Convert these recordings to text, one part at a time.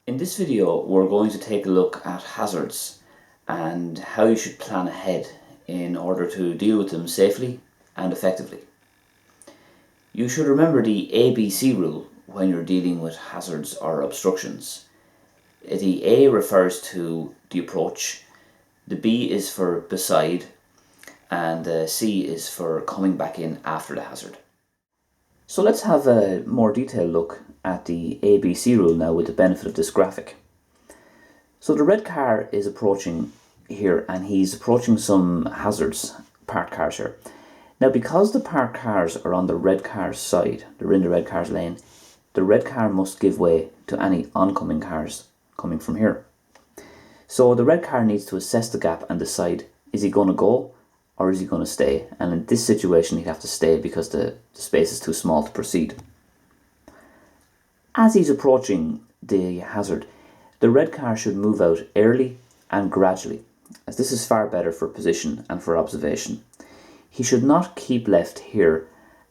In this video, we're going to take a look at hazards and how you should plan ahead in order to deal with them safely and effectively. You should remember the ABC rule when you're dealing with hazards or obstructions. The A refers to the approach, the B is for beside, and the C is for coming back in after the hazard. So let's have a more detailed look at the ABC rule now with the benefit of this graphic. So the red car is approaching here and he's approaching some hazards, parked cars here. Now because the parked cars are on the red car's side, they're in the red car's lane, the red car must give way to any oncoming cars coming from here. So the red car needs to assess the gap and decide, is he going to go or is he going to stay? And in this situation he'd have to stay because the space is too small to proceed. As he's approaching the hazard, the red car should move out early and gradually, as this is far better for position and for observation. He should not keep left here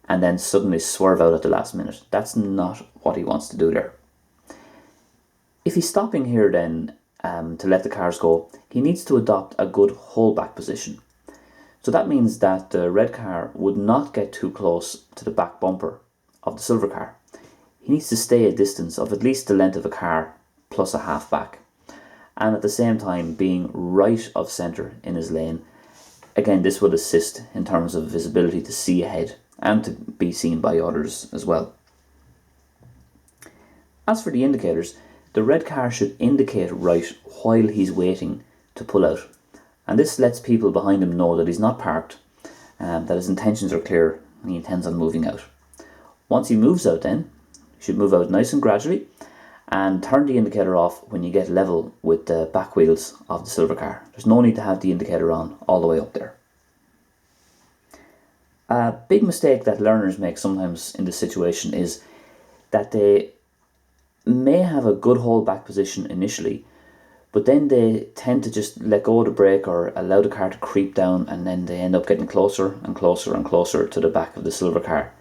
and then suddenly swerve out at the last minute. That's not what he wants to do there. If he's stopping here then to let the cars go, he needs to adopt a good holdback position. So that means that the red car would not get too close to the back bumper of the silver car. He needs to stay a distance of at least the length of a car plus a half back, and at the same time being right of centre in his lane. Again, this would assist in terms of visibility to see ahead and to be seen by others as well. As for the indicators, the red car should indicate right while he's waiting to pull out. And this lets people behind him know that he's not parked, that his intentions are clear and he intends on moving out. Once he moves out then, he should move out nice and gradually and turn the indicator off when you get level with the back wheels of the silver car. There's no need to have the indicator on all the way up there. A big mistake that learners make sometimes in this situation is that they may have a good holdback position initially, but then they tend to just let go of the brake or allow the car to creep down, and then they end up getting closer and closer and closer to the back of the silver car.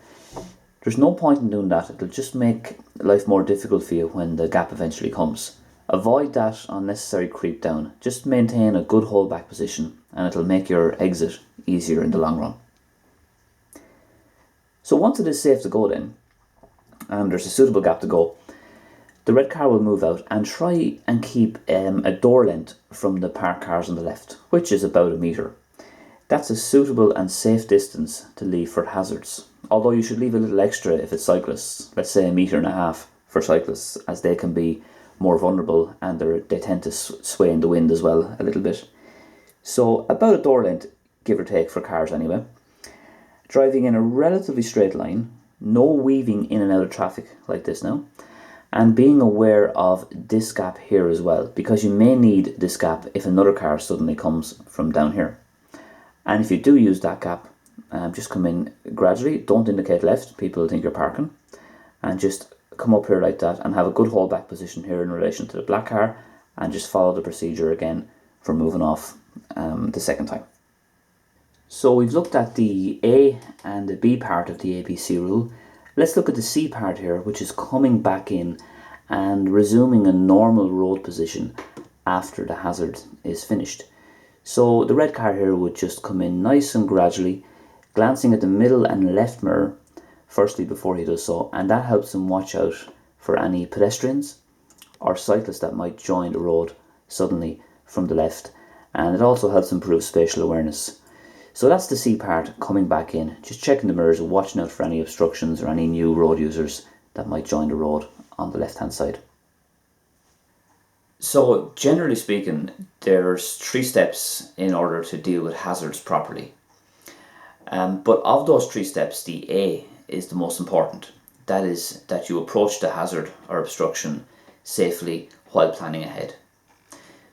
There's no point in doing that. It'll just make life more difficult for you when the gap eventually comes. Avoid that unnecessary creep down. Just maintain a good holdback position and it'll make your exit easier in the long run. So once it is safe to go then, and there's a suitable gap to go, the red car will move out and try and keep a door length from the parked cars on the left, which is about 1 metre. That's a suitable and safe distance to leave for hazards, although you should leave a little extra if it's cyclists, let's say 1.5 metres for cyclists, as they can be more vulnerable and they tend to sway in the wind as well a little bit. So about a door length, give or take, for cars anyway. Driving in a relatively straight line, no weaving in and out of traffic like this now, and being aware of this gap here as well, because you may need this gap if another car suddenly comes from down here. And if you do use that gap, just come in gradually, don't indicate left, people think you're parking, and just come up here like that and have a good holdback position here in relation to the black car, and just follow the procedure again for moving off the second time. So we've looked at the A and the B part of the ABC rule. Let's look at the C part here, which is coming back in and resuming a normal road position after the hazard is finished. So the red car here would just come in nice and gradually, glancing at the middle and left mirror firstly before he does so, and that helps him watch out for any pedestrians or cyclists that might join the road suddenly from the left, and it also helps improve spatial awareness. So that's the C part coming back in, just checking the mirrors, watching out for any obstructions or any new road users that might join the road on the left hand side. So generally speaking, there's 3 steps in order to deal with hazards properly. But of those 3 steps, the A is the most important. That is that you approach the hazard or obstruction safely while planning ahead.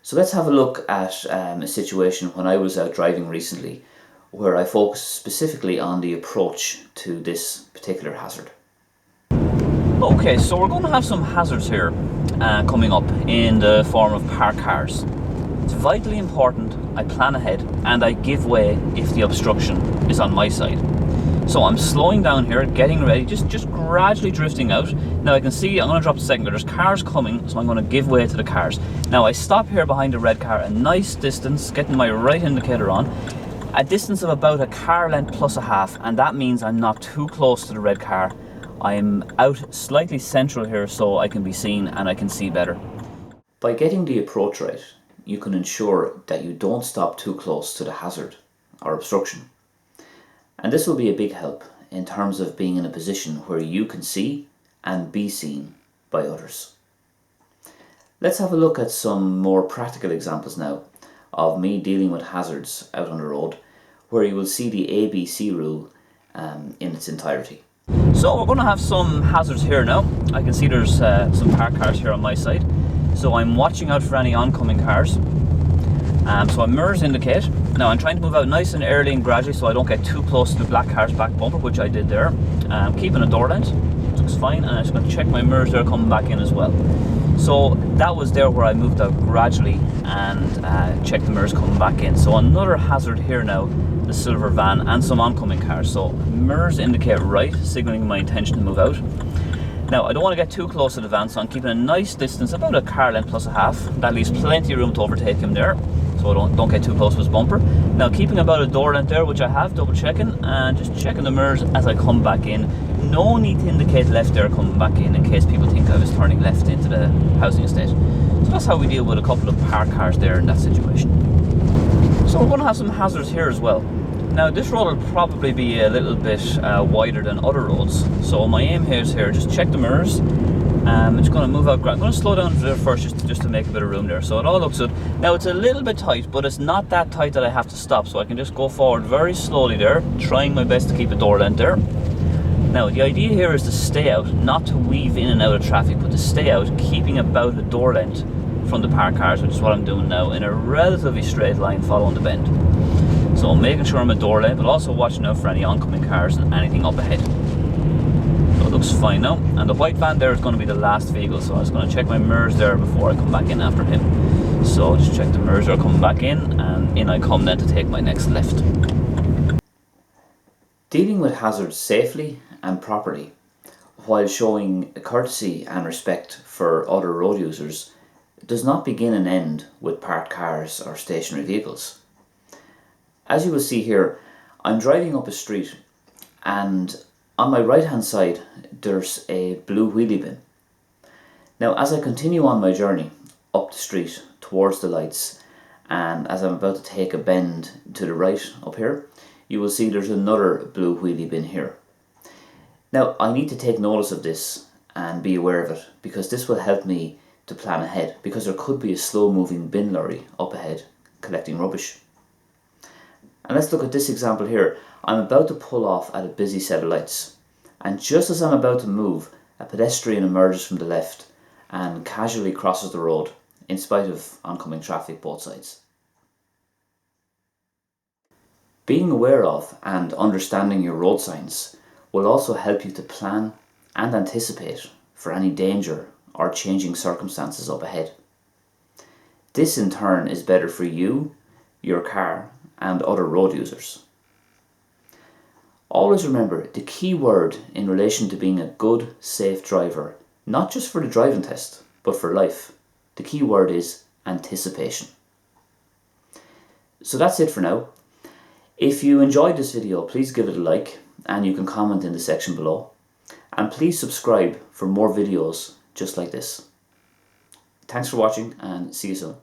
So let's have a look at a situation when I was out driving recently, where I focused specifically on the approach to this particular hazard. Okay, so we're going to have some hazards here coming up in the form of parked cars. It's vitally important I plan ahead and I give way if the obstruction is on my side. So I'm slowing down here, getting ready, just gradually drifting out. Now I can see, I'm going to drop the second gear, there's cars coming, so I'm going to give way to the cars. Now I stop here behind a red car, a nice distance, getting my right indicator on. A distance of about a car length plus a half, and that means I'm not too close to the red car. I'm out slightly central here so I can be seen and I can see better. By getting the approach right, you can ensure that you don't stop too close to the hazard or obstruction. And this will be a big help in terms of being in a position where you can see and be seen by others. Let's have a look at some more practical examples now of me dealing with hazards out on the road, where you will see the ABC rule in its entirety. So we're going to have some hazards here now. I can see there's some parked cars here on my side. So I'm watching out for any oncoming cars. So my mirrors indicate. Now I'm trying to move out nice and early and gradually so I don't get too close to the black car's back bumper, which I did there. Keeping a door length, looks fine, and I'm just going to check my mirrors there coming back in as well. So that was there where I moved out gradually and checked the mirrors coming back in. So another hazard here now, the silver van and some oncoming cars. So mirrors indicate right, signaling my intention to move out. Now I don't want to get too close to the van, so I'm keeping a nice distance, about a car length plus a half. That leaves plenty of room to overtake him there, so I don't get too close to his bumper. Now keeping about a door length there, which I have, double checking, and just checking the mirrors as I come back in. No need to indicate left there coming back in case people think I was turning left into the housing estate. So that's how we deal with a couple of parked cars there in that situation. So we're going to have some hazards here as well. Now this road will probably be a little bit wider than other roads, so my aim here is just check the mirrors. I'm just going to move out. I'm going to slow down there first just to make a bit of room there, so it all looks good. Now it's a little bit tight, but it's not that tight that I have to stop, so I can just go forward very slowly there, trying my best to keep a door length there. Now the idea here is to stay out, not to weave in and out of traffic, but to stay out, keeping about a door length from the parked cars, which is what I'm doing now, in a relatively straight line following the bend. So I'm making sure I'm a door length, but also watching out for any oncoming cars and anything up ahead. So it looks fine now. And the white van there is going to be the last vehicle, so I was going to check my mirrors there before I come back in after him. So just check the mirrors are coming back in, and in I come then to take my next left. Dealing with hazards safely and properly, while showing courtesy and respect for other road users, does not begin and end with parked cars or stationary vehicles. As you will see here, I'm driving up a street, and on my right hand side there's a blue wheelie bin. Now as I continue on my journey up the street towards the lights, and as I'm about to take a bend to the right up here, you will see there's another blue wheelie bin here. Now I need to take notice of this and be aware of it, because this will help me to plan ahead, because there could be a slow moving bin lorry up ahead collecting rubbish. And let's look at this example here. I'm about to pull off at a busy set of lights, and just as I'm about to move, a pedestrian emerges from the left and casually crosses the road in spite of oncoming traffic both sides. Being aware of and understanding your road signs will also help you to plan and anticipate for any danger or changing circumstances up ahead. This in turn is better for you, your car, and other road users. Always remember the key word in relation to being a good, safe driver, not just for the driving test, but for life. The key word is anticipation. So that's it for now. If you enjoyed this video, please give it a like, and you can comment in the section below. And please subscribe for more videos just like this. Thanks for watching, and see you soon.